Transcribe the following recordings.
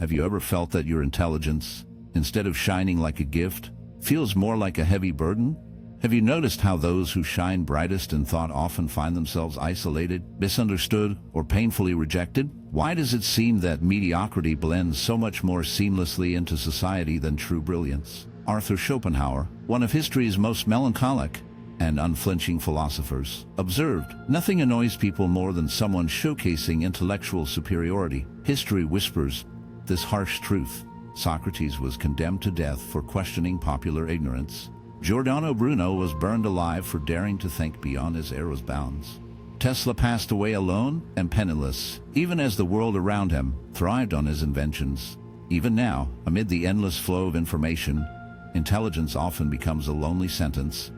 Have you ever felt that your intelligence, instead of shining like a gift, feels more like a heavy burden? Have you noticed how those who shine brightest in thought often find themselves isolated, misunderstood, or painfully rejected? Why does it seem that mediocrity blends so much more seamlessly into society than true brilliance? Arthur Schopenhauer, one of history's most melancholic and unflinching philosophers, observed, "Nothing annoys people more than someone showcasing intellectual superiority." History whispers this harsh truth. Socrates was condemned to death for questioning popular ignorance. Giordano Bruno was burned alive for daring to think beyond his era's bounds. Tesla passed away alone and penniless, even as the world around him thrived on his inventions. Even now, amid the endless flow of information, intelligence often becomes a lonely sentence.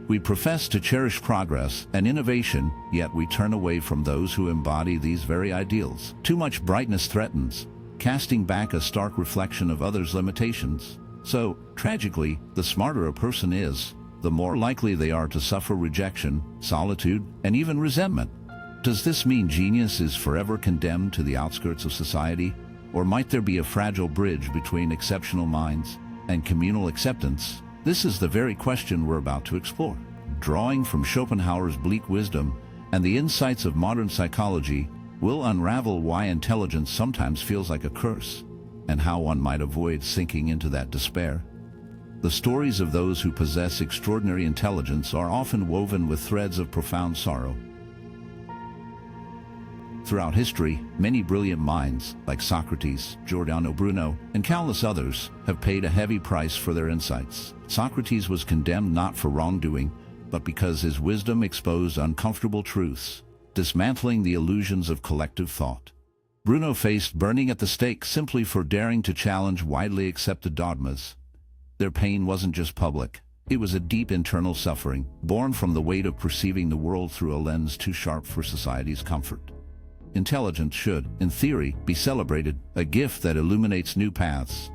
We profess to cherish progress and innovation, yet we turn away from those who embody these very ideals. Too much brightness threatens, casting back a stark reflection of others' limitations. So, tragically, the smarter a person is, the more likely they are to suffer rejection, solitude, and even resentment. Does this mean genius is forever condemned to the outskirts of society? Or might there be a fragile bridge between exceptional minds and communal acceptance? This is the very question we're about to explore. Drawing from Schopenhauer's bleak wisdom and the insights of modern psychology, we'll unravel why intelligence sometimes feels like a curse, and how one might avoid sinking into that despair. The stories of those who possess extraordinary intelligence are often woven with threads of profound sorrow. Throughout history, many brilliant minds, like Socrates, Giordano Bruno, and countless others, have paid a heavy price for their insights. Socrates was condemned not for wrongdoing, but because his wisdom exposed uncomfortable truths, dismantling the illusions of collective thought. Bruno faced burning at the stake simply for daring to challenge widely accepted dogmas. Their pain wasn't just public. It was a deep internal suffering, born from the weight of perceiving the world through a lens too sharp for society's comfort. Intelligence should, in theory, be celebrated, a gift that illuminates new paths.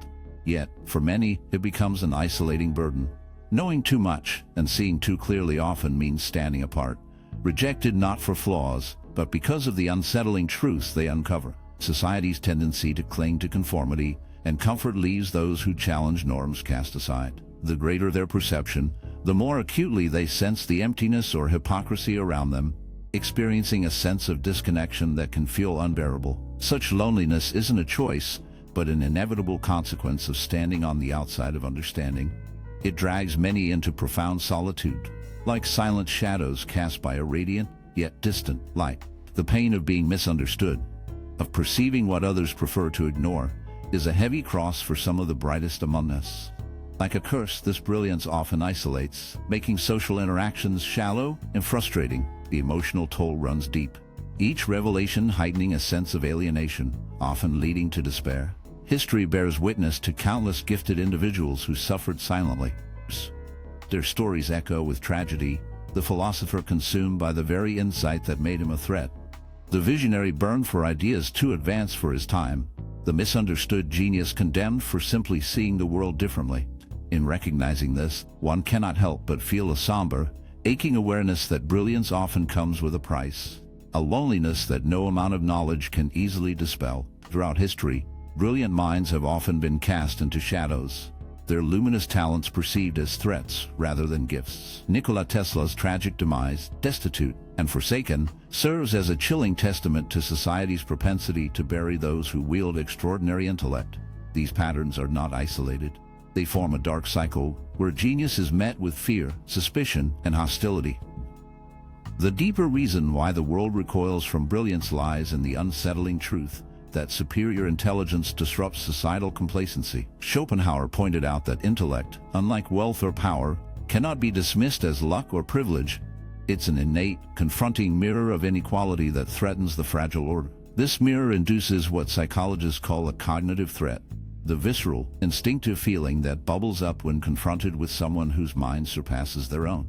Yet, for many, it becomes an isolating burden. Knowing too much and seeing too clearly often means standing apart, rejected not for flaws, but because of the unsettling truths they uncover. Society's tendency to cling to conformity and comfort leaves those who challenge norms cast aside. The greater their perception, the more acutely they sense the emptiness or hypocrisy around them, experiencing a sense of disconnection that can feel unbearable. Such loneliness isn't a choice, but an inevitable consequence of standing on the outside of understanding. It drags many into profound solitude, like silent shadows cast by a radiant, yet distant, light. The pain of being misunderstood, of perceiving what others prefer to ignore, is a heavy cross for some of the brightest among us. Like a curse, this brilliance often isolates, making social interactions shallow and frustrating. The emotional toll runs deep, each revelation heightening a sense of alienation, often leading to despair. History bears witness to countless gifted individuals who suffered silently. Their stories echo with tragedy, the philosopher consumed by the very insight that made him a threat, the visionary burned for ideas too advanced for his time, the misunderstood genius condemned for simply seeing the world differently. In recognizing this, one cannot help but feel a somber, aching awareness that brilliance often comes with a price, a loneliness that no amount of knowledge can easily dispel. Throughout history, brilliant minds have often been cast into shadows, their luminous talents perceived as threats rather than gifts. Nikola Tesla's tragic demise, destitute and forsaken, serves as a chilling testament to society's propensity to bury those who wield extraordinary intellect. These patterns are not isolated. They form a dark cycle where genius is met with fear, suspicion, and hostility. The deeper reason why the world recoils from brilliance lies in the unsettling truth that superior intelligence disrupts societal complacency. Schopenhauer pointed out that intellect, unlike wealth or power, cannot be dismissed as luck or privilege. It's an innate, confronting mirror of inequality that threatens the fragile order. This mirror induces what psychologists call a cognitive threat, the visceral, instinctive feeling that bubbles up when confronted with someone whose mind surpasses their own.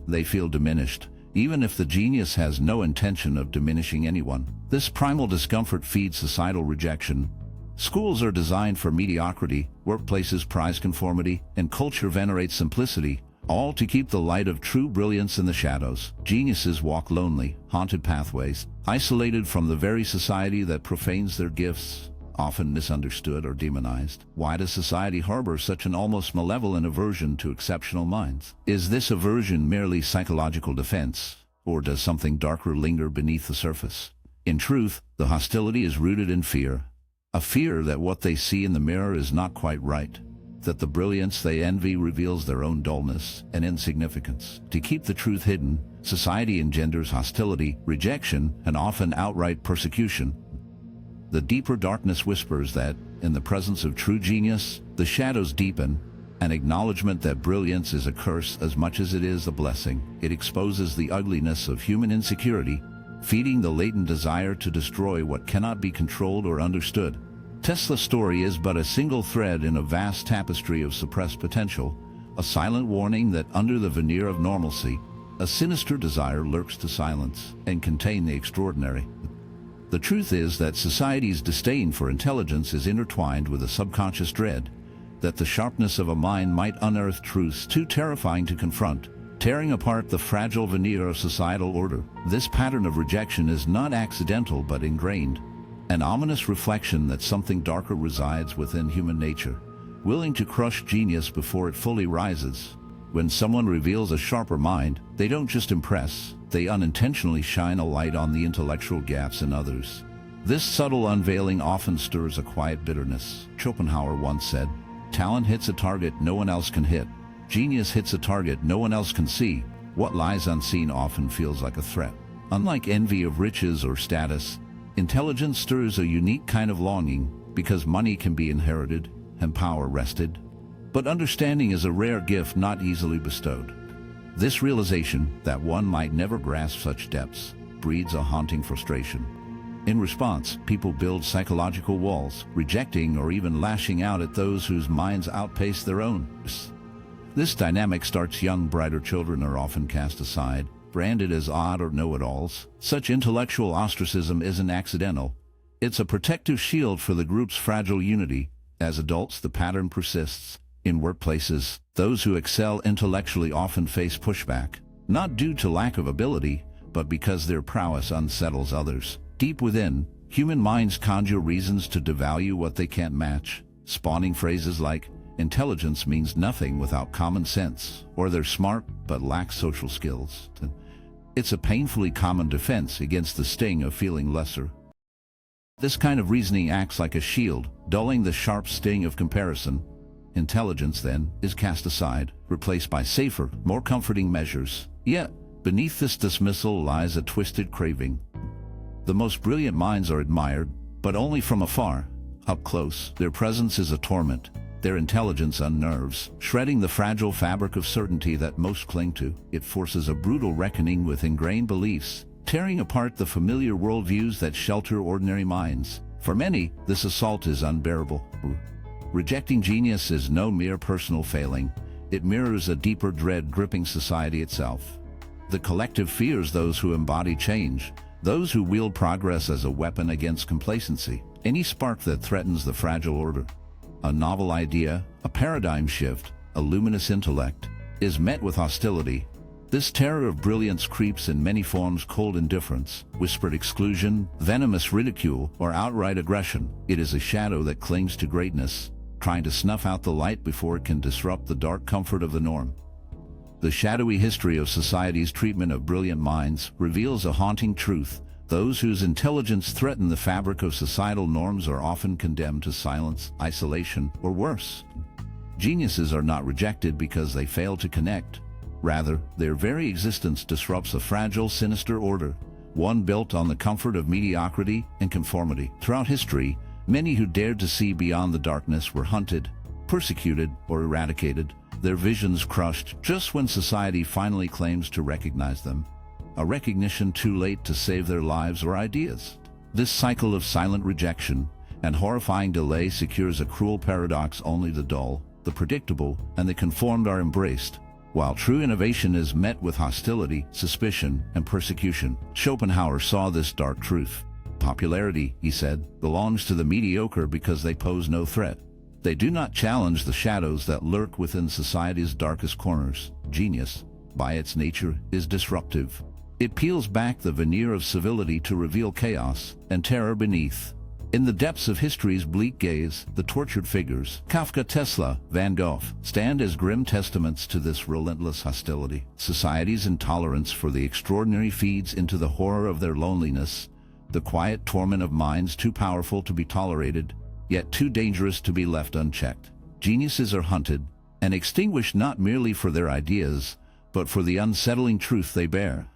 They feel diminished, even if the genius has no intention of diminishing anyone. This primal discomfort feeds societal rejection. Schools are designed for mediocrity, workplaces prize conformity, and culture venerates simplicity, all to keep the light of true brilliance in the shadows. Geniuses walk lonely, haunted pathways, isolated from the very society that profanes their gifts. often misunderstood or demonized. Why does society harbor such an almost malevolent aversion to exceptional minds? Is this aversion merely psychological defense, or does something darker linger beneath the surface? In truth, the hostility is rooted in fear. A fear that what they see in the mirror is not quite right, that the brilliance they envy reveals their own dullness and insignificance. To keep the truth hidden, society engenders hostility, rejection, and often outright persecution. The deeper darkness whispers that, in the presence of true genius, the shadows deepen, an acknowledgement that brilliance is a curse as much as it is a blessing. It exposes the ugliness of human insecurity, feeding the latent desire to destroy what cannot be controlled or understood. Tesla's story is but a single thread in a vast tapestry of suppressed potential, a silent warning that under the veneer of normalcy, a sinister desire lurks to silence and contain the extraordinary. The truth is that society's disdain for intelligence is intertwined with a subconscious dread that the sharpness of a mind might unearth truths too terrifying to confront, tearing apart the fragile veneer of societal order. This pattern of rejection is not accidental but ingrained, an ominous reflection that something darker resides within human nature, willing to crush genius before it fully rises. When someone reveals a sharper mind, they don't just impress, they unintentionally shine a light on the intellectual gaps in others. This subtle unveiling often stirs a quiet bitterness. Schopenhauer once said, "Talent hits a target no one else can hit. Genius hits a target no one else can see. What lies unseen often feels like a threat." Unlike envy of riches or status, intelligence stirs a unique kind of longing because money can be inherited and power wrested. But understanding is a rare gift not easily bestowed. This realization that one might never grasp such depths breeds a haunting frustration. In response, people build psychological walls, rejecting or even lashing out at those whose minds outpace their own. This dynamic starts young. Brighter children are often cast aside, branded as odd or know-it-alls. Such intellectual ostracism isn't accidental. It's a protective shield for the group's fragile unity. As adults, the pattern persists. In workplaces, those who excel intellectually often face pushback, not due to lack of ability, but because their prowess unsettles others. Deep within, human minds conjure reasons to devalue what they can't match, spawning phrases like, "Intelligence means nothing without common sense," or "They're smart but lack social skills." It's a painfully common defense against the sting of feeling lesser. This kind of reasoning acts like a shield, dulling the sharp sting of comparison. Intelligence, then, is cast aside, replaced by safer, more comforting measures. Yet, beneath this dismissal lies a twisted craving. The most brilliant minds are admired, but only from afar. Up close, their presence is a torment. Their intelligence unnerves, shredding the fragile fabric of certainty that most cling to. It forces a brutal reckoning with ingrained beliefs, tearing apart the familiar worldviews that shelter ordinary minds. For many, this assault is unbearable. Rejecting genius is no mere personal failing. It mirrors a deeper dread gripping society itself. The collective fears those who embody change, those who wield progress as a weapon against complacency, any spark that threatens the fragile order. A novel idea, a paradigm shift, a luminous intellect, is met with hostility. This terror of brilliance creeps in many forms: cold indifference, whispered exclusion, venomous ridicule, or outright aggression. It is a shadow that clings to greatness, trying to snuff out the light before it can disrupt the dark comfort of the norm. The shadowy history of society's treatment of brilliant minds reveals a haunting truth. Those whose intelligence threaten the fabric of societal norms are often condemned to silence, isolation, or worse. Geniuses are not rejected because they fail to connect. Rather, their very existence disrupts a fragile, sinister order, one built on the comfort of mediocrity and conformity. Throughout history, many who dared to see beyond the darkness were hunted, persecuted, or eradicated, their visions crushed just when society finally claims to recognize them. A recognition too late to save their lives or ideas. This cycle of silent rejection and horrifying delay secures a cruel paradox: only the dull, the predictable, and the conformed are embraced, while true innovation is met with hostility, suspicion, and persecution. Schopenhauer saw this dark truth. Popularity, he said, belongs to the mediocre because they pose no threat. They do not challenge the shadows that lurk within society's darkest corners. Genius, by its nature, is disruptive. It peels back the veneer of civility to reveal chaos and terror beneath. In the depths of history's bleak gaze, the tortured figures, Kafka, Tesla, Van Gogh, stand as grim testaments to this relentless hostility. Society's intolerance for the extraordinary feeds into the horror of their loneliness, the quiet torment of minds too powerful to be tolerated, yet too dangerous to be left unchecked. Geniuses are hunted and extinguished not merely for their ideas, but for the unsettling truth they bear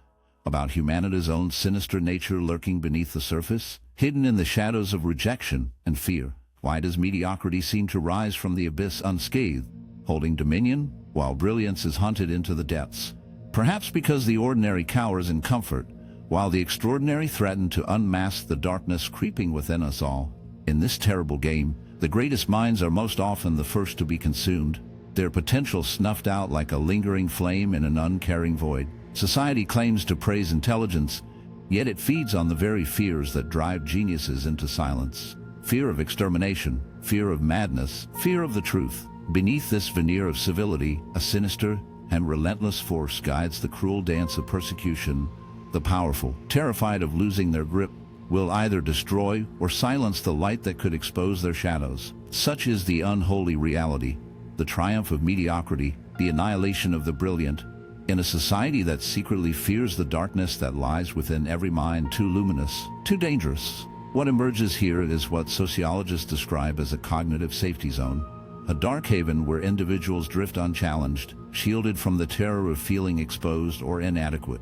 about humanity's own sinister nature lurking beneath the surface, hidden in the shadows of rejection and fear. Why does mediocrity seem to rise from the abyss unscathed, holding dominion, while brilliance is hunted into the depths? Perhaps because the ordinary cowers in comfort, while the extraordinary threaten to unmask the darkness creeping within us all. In this terrible game, the greatest minds are most often the first to be consumed, their potential snuffed out like a lingering flame in an uncaring void. Society claims to praise intelligence, yet it feeds on the very fears that drive geniuses into silence. Fear of extermination, fear of madness, fear of the truth. Beneath this veneer of civility, a sinister and relentless force guides the cruel dance of persecution. The powerful, terrified of losing their grip, will either destroy or silence the light that could expose their shadows. Such is the unholy reality, the triumph of mediocrity, the annihilation of the brilliant. In a society that secretly fears the darkness that lies within every mind too luminous, too dangerous, what emerges here is what sociologists describe as a cognitive safety zone, a dark haven where individuals drift unchallenged, shielded from the terror of feeling exposed or inadequate.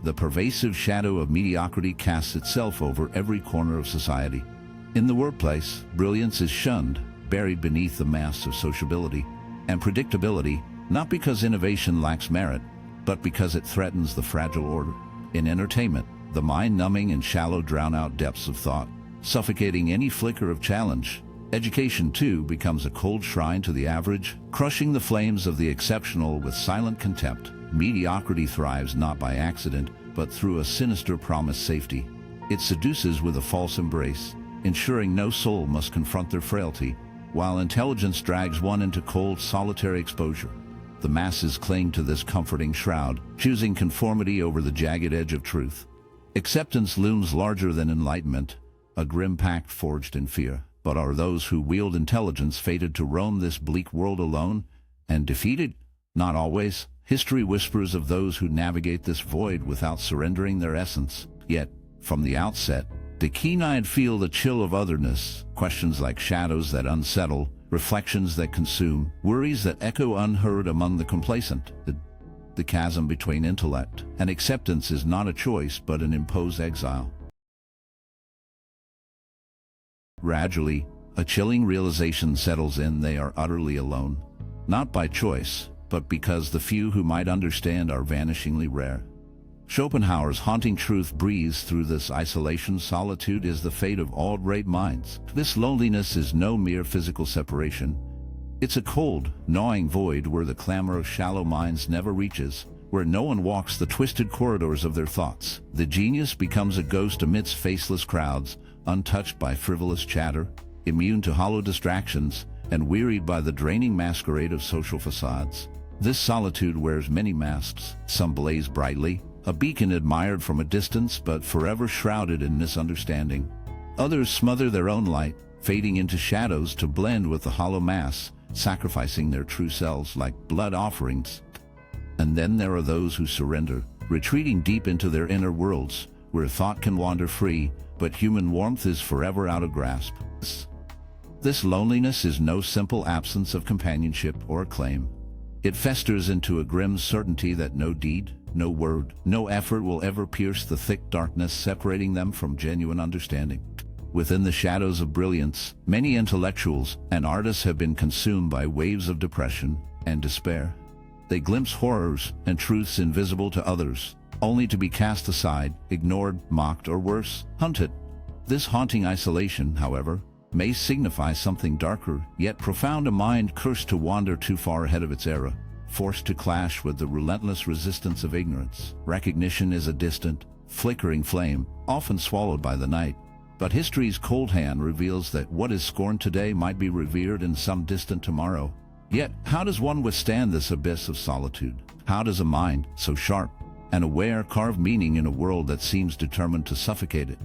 The pervasive shadow of mediocrity casts itself over every corner of society. In the workplace, brilliance is shunned, buried beneath the mask of sociability and predictability, not because innovation lacks merit, but because it threatens the fragile order. In entertainment, the mind-numbing and shallow drown-out depths of thought, suffocating any flicker of challenge. Education, too, becomes a cold shrine to the average, crushing the flames of the exceptional with silent contempt. Mediocrity thrives not by accident, but through a sinister promised safety. It seduces with a false embrace, ensuring no soul must confront their frailty, while intelligence drags one into cold, solitary exposure. The masses cling to this comforting shroud, choosing conformity over the jagged edge of truth. Acceptance looms larger than enlightenment, a grim pact forged in fear. But are those who wield intelligence fated to roam this bleak world alone and defeated? Not always. History whispers of those who navigate this void without surrendering their essence. Yet, from the outset, the keen-eyed feel the chill of otherness, questions like shadows that unsettle, reflections that consume, worries that echo unheard among the complacent. The chasm between intellect and acceptance is not a choice but an imposed exile. Gradually, a chilling realization settles in: they are utterly alone, not by choice, but because the few who might understand are vanishingly rare. Schopenhauer's haunting truth breathes through this isolation. Solitude is the fate of all great minds. This loneliness is no mere physical separation. It's a cold, gnawing void where the clamor of shallow minds never reaches, where no one walks the twisted corridors of their thoughts. The genius becomes a ghost amidst faceless crowds, untouched by frivolous chatter, immune to hollow distractions, and wearied by the draining masquerade of social facades. This solitude wears many masks. Some blaze brightly, a beacon admired from a distance but forever shrouded in misunderstanding. Others smother their own light, fading into shadows to blend with the hollow mass, sacrificing their true selves like blood offerings. And then there are those who surrender, retreating deep into their inner worlds, where thought can wander free, but human warmth is forever out of grasp. This loneliness is no simple absence of companionship or acclaim. It festers into a grim certainty that no deed, no word, no effort will ever pierce the thick darkness separating them from genuine understanding. Within the shadows of brilliance, many intellectuals and artists have been consumed by waves of depression and despair. They glimpse horrors and truths invisible to others, only to be cast aside, ignored, mocked, or worse, hunted. This haunting isolation, however, may signify something darker, yet profound: a mind cursed to wander too far ahead of its era, forced to clash with the relentless resistance of ignorance. Recognition is a distant, flickering flame, often swallowed by the night. But history's cold hand reveals that what is scorned today might be revered in some distant tomorrow. Yet, how does one withstand this abyss of solitude? How does a mind, so sharp and aware, carve meaning in a world that seems determined to suffocate it?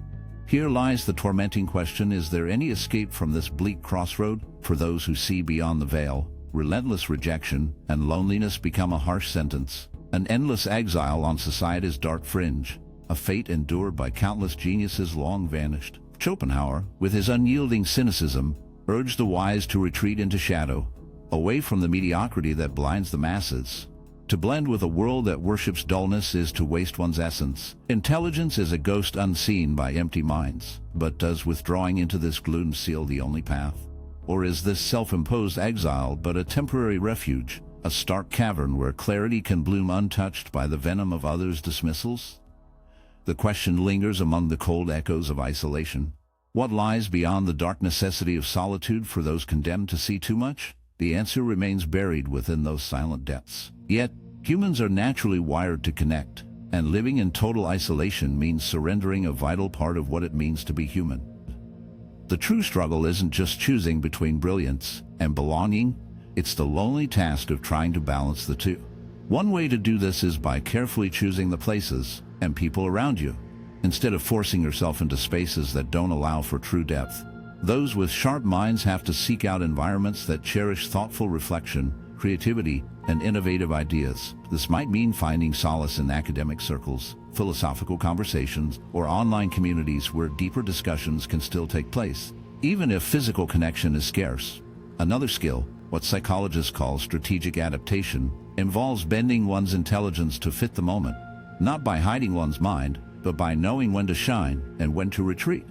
Here lies the tormenting question: is there any escape from this bleak crossroad? For those who see beyond the veil, relentless rejection and loneliness become a harsh sentence, an endless exile on society's dark fringe, a fate endured by countless geniuses long vanished. Schopenhauer, with his unyielding cynicism, urged the wise to retreat into shadow, away from the mediocrity that blinds the masses. To blend with a world that worships dullness is to waste one's essence. Intelligence is a ghost unseen by empty minds. But does withdrawing into this gloom seal the only path? Or is this self-imposed exile but a temporary refuge, a stark cavern where clarity can bloom untouched by the venom of others' dismissals? The question lingers among the cold echoes of isolation. What lies beyond the dark necessity of solitude for those condemned to see too much? The answer remains buried within those silent depths. Yet, humans are naturally wired to connect, and living in total isolation means surrendering a vital part of what it means to be human. The true struggle isn't just choosing between brilliance and belonging, it's the lonely task of trying to balance the two. One way to do this is by carefully choosing the places and people around you, instead of forcing yourself into spaces that don't allow for true depth. Those with sharp minds have to seek out environments that cherish thoughtful reflection, creativity, and innovative ideas. This might mean finding solace in academic circles, philosophical conversations, or online communities where deeper discussions can still take place, even if physical connection is scarce. Another skill, what psychologists call strategic adaptation, involves bending one's intelligence to fit the moment, not by hiding one's mind, but by knowing when to shine and when to retreat.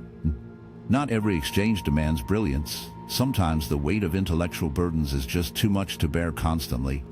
Not every exchange demands brilliance. Sometimes the weight of intellectual burdens is just too much to bear constantly.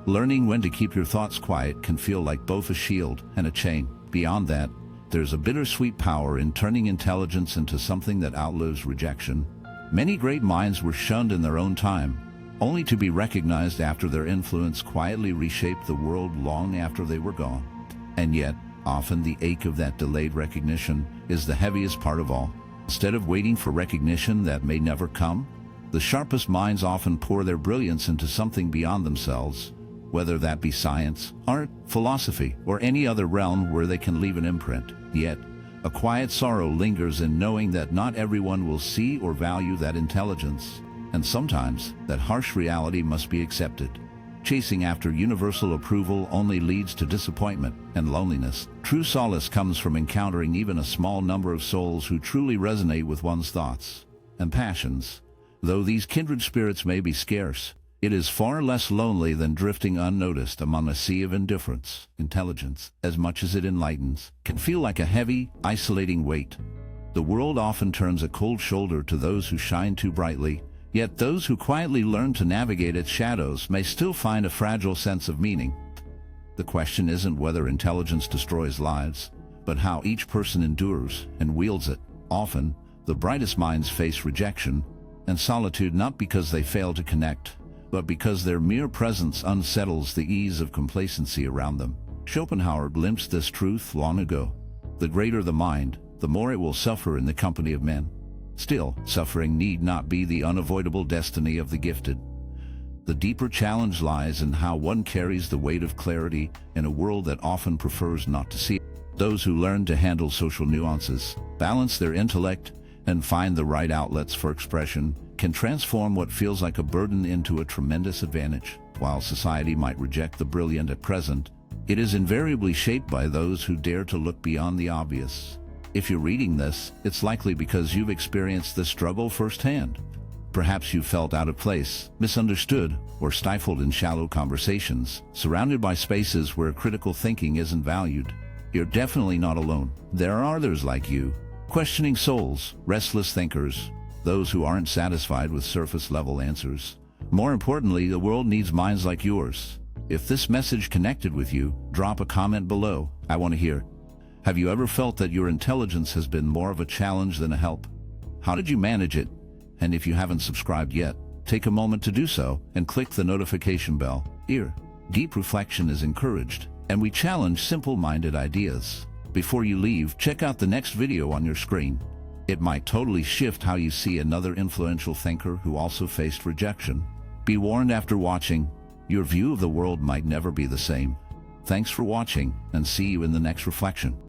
Learning when to keep your thoughts quiet can feel like both a shield and a chain. Beyond that, there's a bittersweet power in turning intelligence into something that outlives rejection. Many great minds were shunned in their own time, only to be recognized after their influence quietly reshaped the world long after they were gone. And yet, often the ache of that delayed recognition is the heaviest part of all. Instead of waiting for recognition that may never come, the sharpest minds often pour their brilliance into something beyond themselves, whether that be science, art, philosophy, or any other realm where they can leave an imprint. Yet, a quiet sorrow lingers in knowing that not everyone will see or value that intelligence, and sometimes that harsh reality must be accepted. Chasing after universal approval only leads to disappointment and loneliness. True solace comes from encountering even a small number of souls who truly resonate with one's thoughts and passions. Though these kindred spirits may be scarce, it is far less lonely than drifting unnoticed among a sea of indifference. Intelligence, as much as it enlightens, can feel like a heavy, isolating weight. The world often turns a cold shoulder to those who shine too brightly, yet those who quietly learn to navigate its shadows may still find a fragile sense of meaning. The question isn't whether intelligence destroys lives, but how each person endures and wields it. Often, the brightest minds face rejection and solitude not because they fail to connect, but because their mere presence unsettles the ease of complacency around them. Schopenhauer glimpsed this truth long ago. The greater the mind, the more it will suffer in the company of men. Still, suffering need not be the unavoidable destiny of the gifted. The deeper challenge lies in how one carries the weight of clarity in a world that often prefers not to see it. Those who learn to handle social nuances, balance their intellect, and find the right outlets for expression can transform what feels like a burden into a tremendous advantage. While society might reject the brilliant at present, it is invariably shaped by those who dare to look beyond the obvious. If you're reading this, it's likely because you've experienced this struggle firsthand. Perhaps you felt out of place, misunderstood, or stifled in shallow conversations, surrounded by spaces where critical thinking isn't valued. You're definitely not alone. There are others like you, questioning souls, restless thinkers, those who aren't satisfied with surface-level answers. More importantly, the world needs minds like yours. If this message connected with you, drop a comment below. I want to hear. Have you ever felt that your intelligence has been more of a challenge than a help? How did you manage it? And if you haven't subscribed yet, take a moment to do so and click the notification bell. Here, deep reflection is encouraged, and we challenge simple-minded ideas. Before you leave, check out the next video on your screen. It might totally shift how you see another influential thinker who also faced rejection. Be warned, after watching, your view of the world might never be the same. Thanks for watching, and see you in the next reflection.